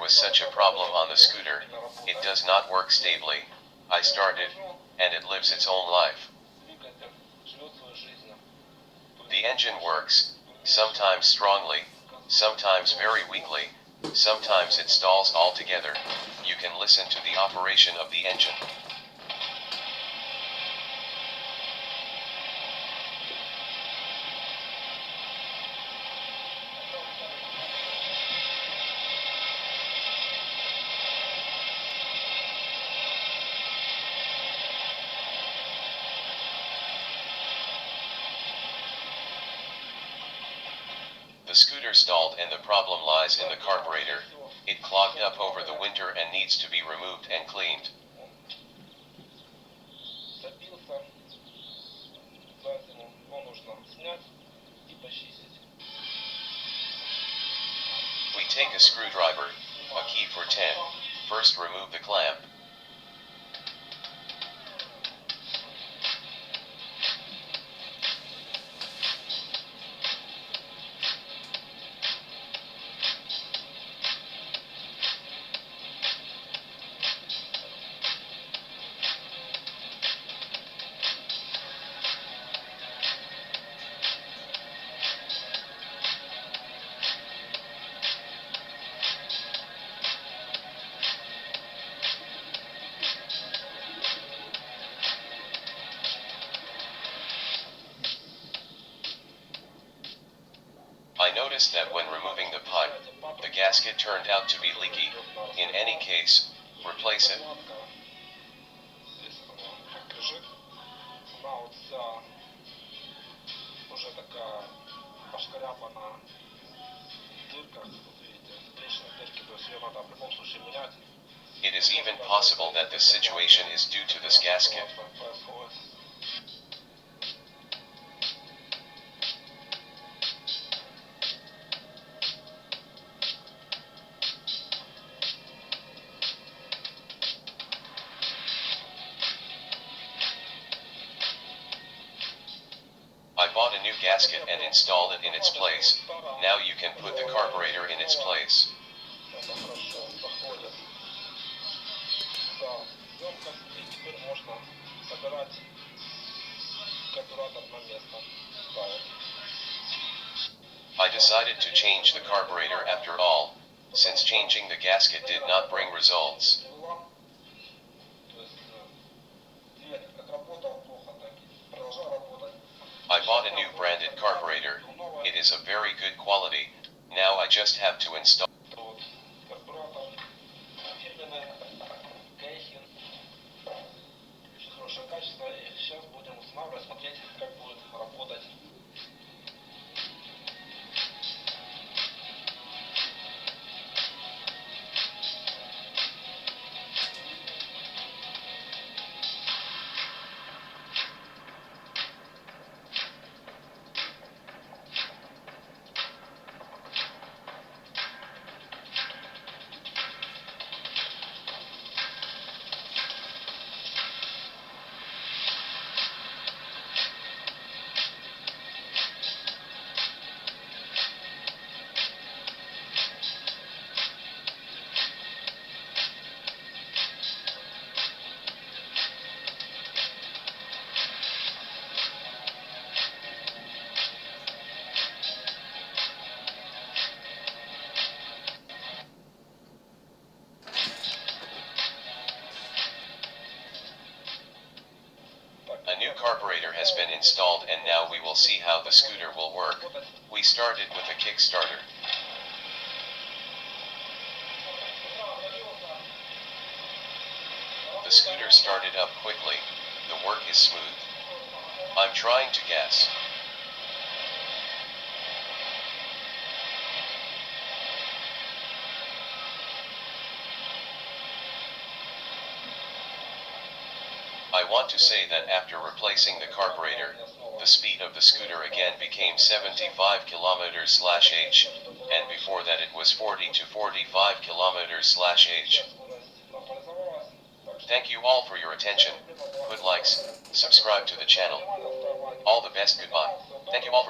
was such a problem on the scooter. It does not work stably. I started, and it lives its own life. The engine works, sometimes strongly, sometimes very weakly, sometimes it stalls altogether. You can listen to the operation of the engine. The scooter stalled and the problem lies in the carburetor. It clogged up over the winter and needs to be removed and cleaned. We take a screwdriver, a key for 10. First remove the clamp. I noticed that when removing the pipe, the gasket turned out to be leaky. In any case, replace it. It is even possible that this situation is due to this gasket. I bought a new gasket and installed it in its place. Now you can put the carburetor in its place. I decided to change the carburetor after all, since changing the gasket did not bring results. I bought a new branded carburetor. It is of very good quality. Now I just have to install. A new carburetor has been installed and now we will see how the scooter will work. We started with a kickstarter. The scooter started up quickly. The work is smooth. I'm trying to guess. I want to say that after replacing the carburetor, the speed of the scooter again became 75 km/h, and before that it was 40 to 45 km/h. Thank you all for your attention. Put likes, subscribe to the channel. All the best, goodbye. Thank you all for